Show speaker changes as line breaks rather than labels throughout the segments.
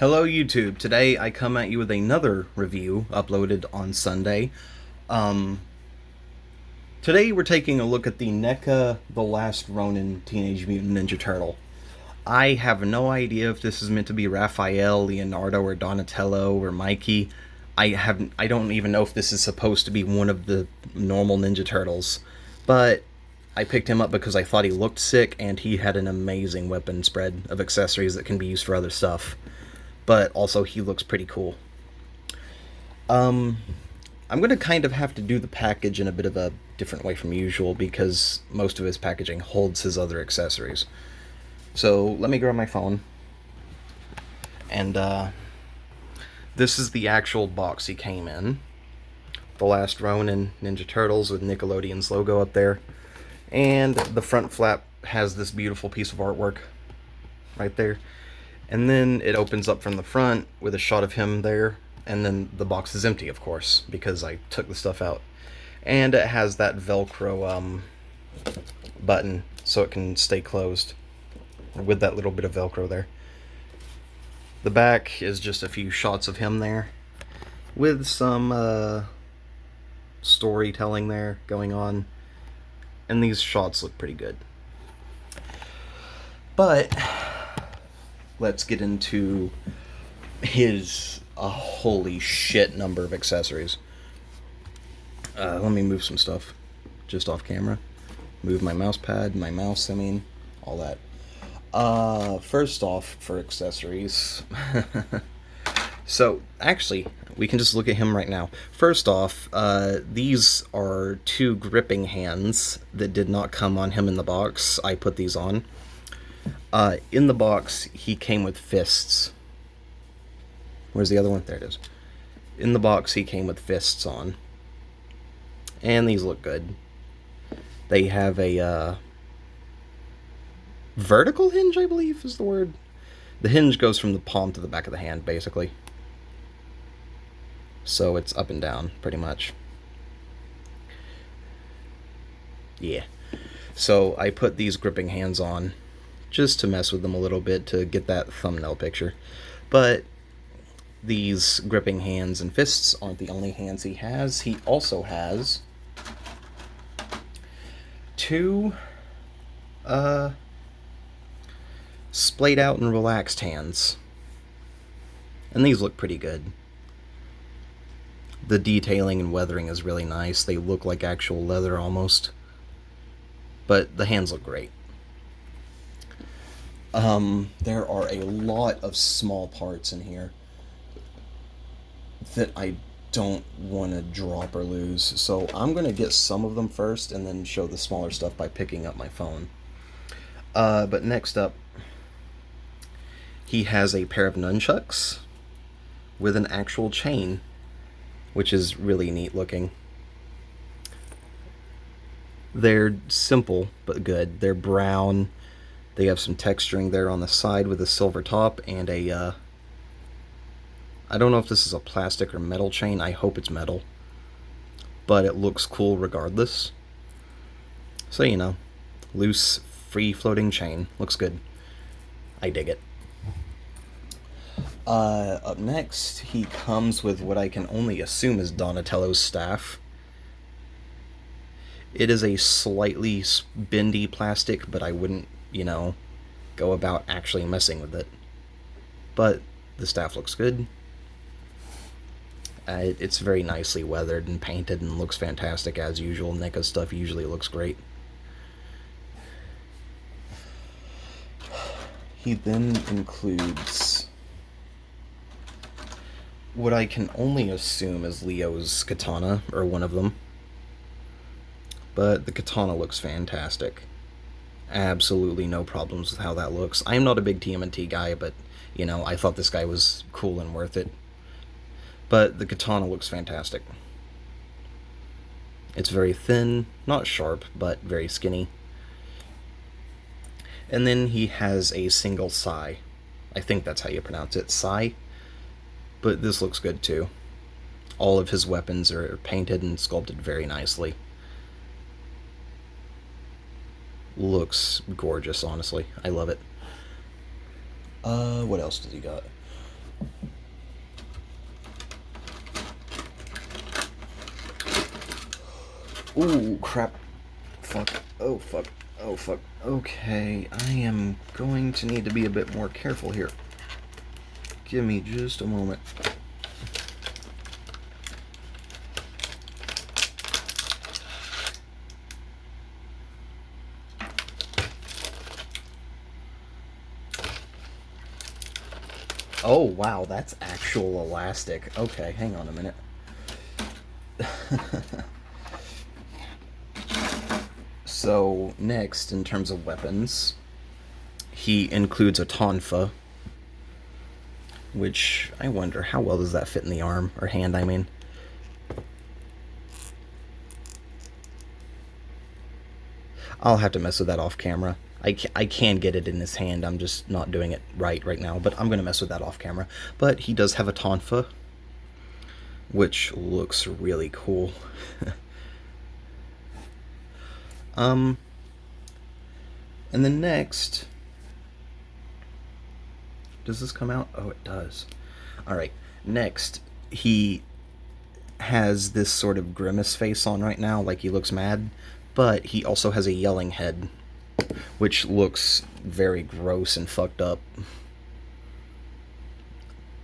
Hello YouTube. Today I come at you with another review uploaded on Sunday. Um, Today we're taking a look at the NECA The Last Ronin Teenage Mutant Ninja Turtle. I have no idea if this is meant to be Raphael, Leonardo, or Donatello, or Mikey. I don't even know if this is supposed to be one of the normal Ninja Turtles. But I picked him up because I thought he looked sick and he had an amazing weapon spread of accessories that can be used for other stuff. But also he looks pretty cool. Um, I'm gonna kind of have to do the package in a bit of a different way from usual because most of his packaging holds his other accessories. So let me grab my phone, and this is the actual box he came in. The Last Ronin Ninja Turtles with Nickelodeon's logo up there, and the front flap has this beautiful piece of artwork right there. And then it opens up from the front with a shot of him there, and then the box is empty, of course, because I took the stuff out. And it has that Velcro button so it can stay closed with that little bit of Velcro there. The back is just a few shots of him there with some storytelling there going on. And these shots look pretty good. But let's get into his holy shit number of accessories. Let me move some stuff just off camera. Move my mouse pad, my mouse, all that. First off, for accessories. So, actually, we can just look at him right now. First off, these are two gripping hands that did not come on him in the box. I put these on. In the box, he came with fists. Where's the other one? There it is. In the box, he came with fists on. And these look good. They have a vertical hinge, I believe is the word. The hinge goes from the palm to the back of the hand, basically. So it's up and down, pretty much. Yeah. So I put these gripping hands on just to mess with them a little bit to get that thumbnail picture. But these gripping hands and fists aren't the only hands he has. He also has two splayed out and relaxed hands. And these look pretty good. The detailing and weathering is really nice. They look like actual leather almost. But the hands look great. There are a lot of small parts in here that I don't want to drop or lose. So I'm going to get some of them first and then show the smaller stuff by picking up my phone. But next up, he has a pair of nunchucks with an actual chain, which is really neat looking. They're simple but good. They're brown. They have some texturing there on the side with a silver top and a I don't know if this is a plastic or metal chain. I hope it's metal. But it looks cool regardless. So, loose, free-floating chain. Looks good. I dig it. Up next, he comes with what I can only assume is Donatello's staff. It is a slightly bendy plastic, but I wouldn't, go about actually messing with it. But the staff looks good. It's very nicely weathered and painted and looks fantastic as usual. NECA stuff usually looks great. He then includes what I can only assume is Leo's katana, or one of them. But the katana looks fantastic. Absolutely no problems with how that looks. I'm not a big TMNT guy, but, I thought this guy was cool and worth it. But the katana looks fantastic. It's very thin, not sharp, but very skinny. And then he has a single sai. I think that's how you pronounce it, sai. But this looks good too. All of his weapons are painted and sculpted very nicely. Looks gorgeous, honestly. I love it. What else does he got? Ooh, crap. Fuck. Oh, fuck. Oh, fuck. Okay, I am going to need to be a bit more careful here. Give me just a moment. Oh, wow, that's actual elastic. Okay, hang on a minute. So, next, in terms of weapons, he includes a tonfa, which I wonder how well does that fit in the arm, or hand, I mean. I'll have to mess with that off camera. I can get it in his hand, I'm just not doing it right now, but I'm going to mess with that off camera. But he does have a tonfa, which looks really cool. And then next, does this come out? Oh, it does. Alright, next, he has this sort of grimace face on right now, like he looks mad, but he also has a yelling head, which looks very gross and fucked up.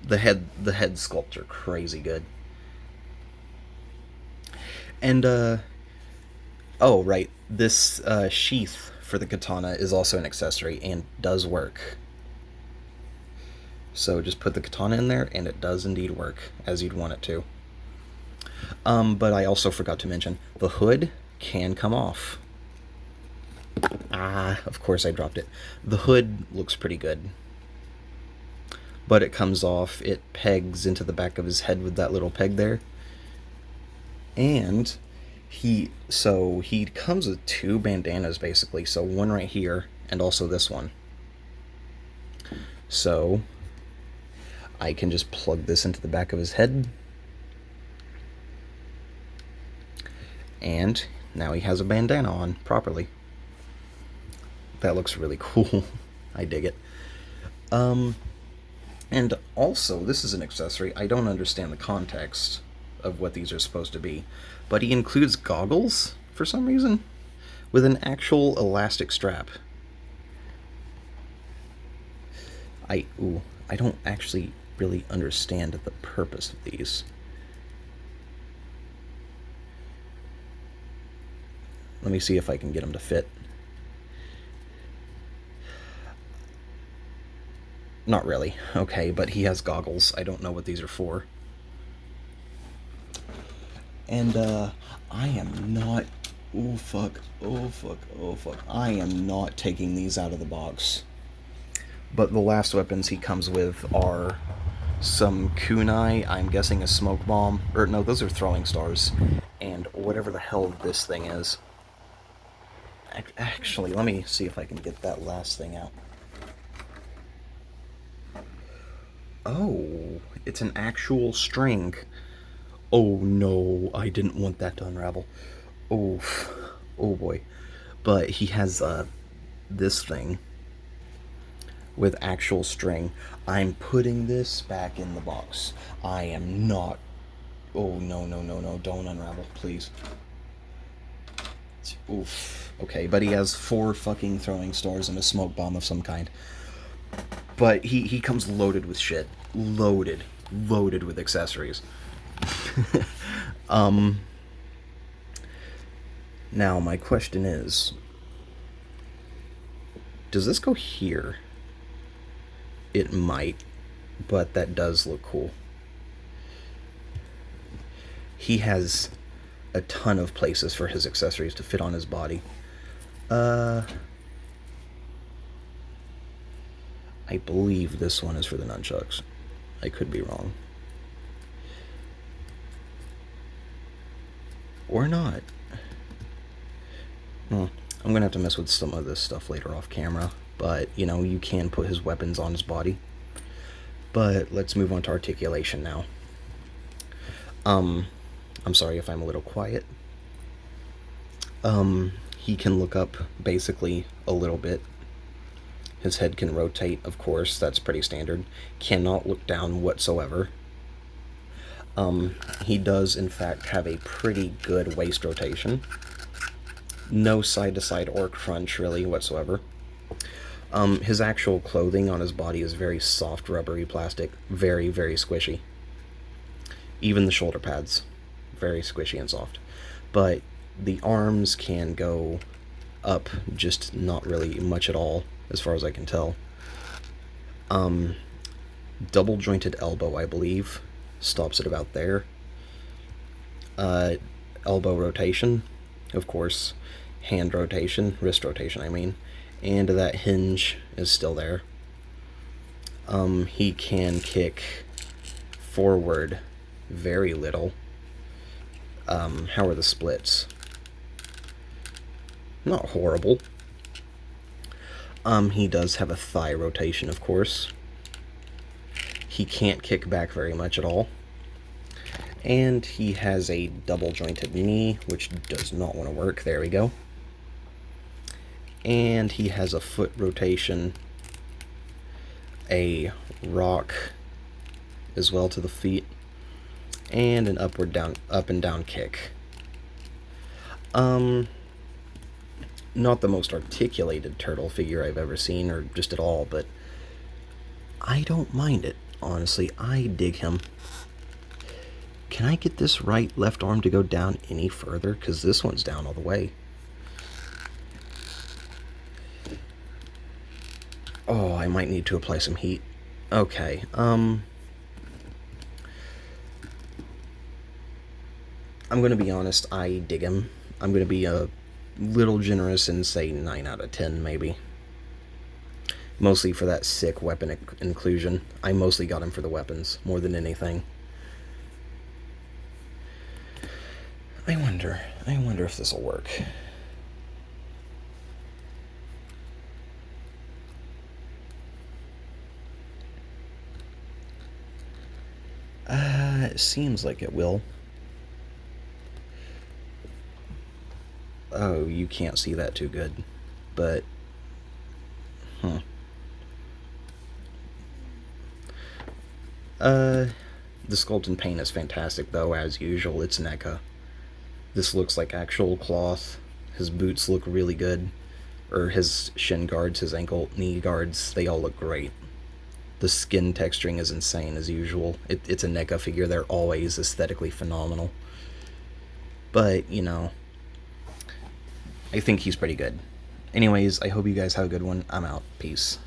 The head sculpts are crazy good. And oh right, this sheath for the katana is also an accessory and does work. So just put the katana in there and it does indeed work as you'd want it to. But I also forgot to mention the hood can come off. Ah, of course I dropped it. The hood looks pretty good, but it comes off. It pegs into the back of his head with that little peg there. And he comes with two bandanas basically, so one right here and also this one. So I can just plug this into the back of his head, and now he has a bandana on properly. That looks really cool. I dig it. And also, this is an accessory. I don't understand the context of what these are supposed to be, but he includes goggles for some reason with an actual elastic strap. I don't actually really understand the purpose of these. Let me see if I can get them to fit. Not really. Okay, but he has goggles. I don't know what these are for. And, I am not... Oh, fuck. Oh, fuck. Oh, fuck. I am not taking these out of the box. But the last weapons he comes with are some kunai, I'm guessing a smoke bomb. Or, no, those are throwing stars. And whatever the hell this thing is. Actually, let me see if I can get that last thing out. Oh, it's an actual string. Oh no, I didn't want that to unravel. Oh, oh boy. But he has this thing with actual string. I'm putting this back in the box. I am not... Oh, no, don't unravel, please. Oof. Okay, but he has 4 fucking throwing stars and a smoke bomb of some kind. But he comes loaded with shit. Loaded with accessories. Now my question is, does this go here? It might, but that does look cool. He has a ton of places for his accessories to fit on his body. I believe this one is for the nunchucks. I could be wrong. Or not. I'm gonna have to mess with some of this stuff later off camera. But, you know, you can put his weapons on his body. But let's move on to articulation now. I'm sorry if I'm a little quiet. He can look up basically a little bit. His head can rotate, of course, that's pretty standard. Cannot look down whatsoever. He does, in fact, have a pretty good waist rotation. No side-to-side or crunch, really, whatsoever. His actual clothing on his body is very soft, rubbery plastic. Very, very squishy. Even the shoulder pads. Very squishy and soft. But the arms can go up, just not really much at all, as far as I can tell. Double jointed elbow, I believe. Stops at about there. Elbow rotation, of course. Hand rotation, wrist rotation, I mean. And that hinge is still there. He can kick forward very little. How are the splits? Not horrible. He does have a thigh rotation, of course. He can't kick back very much at all. And he has a double jointed knee, which does not want to work. There we go. And he has a foot rotation, a rock as well to the feet, and an up and down kick. Not the most articulated turtle figure I've ever seen, or just at all, but I don't mind it, honestly. I dig him. Can I get this left arm to go down any further? Because this one's down all the way. Oh, I might need to apply some heat. Okay, I'm gonna be honest, I dig him. I'm gonna be a little generous and say 9 out of 10, maybe. Mostly for that sick weapon inclusion. I mostly got him for the weapons, more than anything. I wonder if this'll work. It seems like it will. Oh, you can't see that too good, but the sculpt and paint is fantastic, though, as usual. It's NECA. This looks like actual cloth. His boots look really good. Or his shin guards, his ankle, knee guards, they all look great. The skin texturing is insane, as usual. It's a NECA figure. They're always aesthetically phenomenal. But, you know, I think he's pretty good. Anyways, I hope you guys have a good one. I'm out. Peace.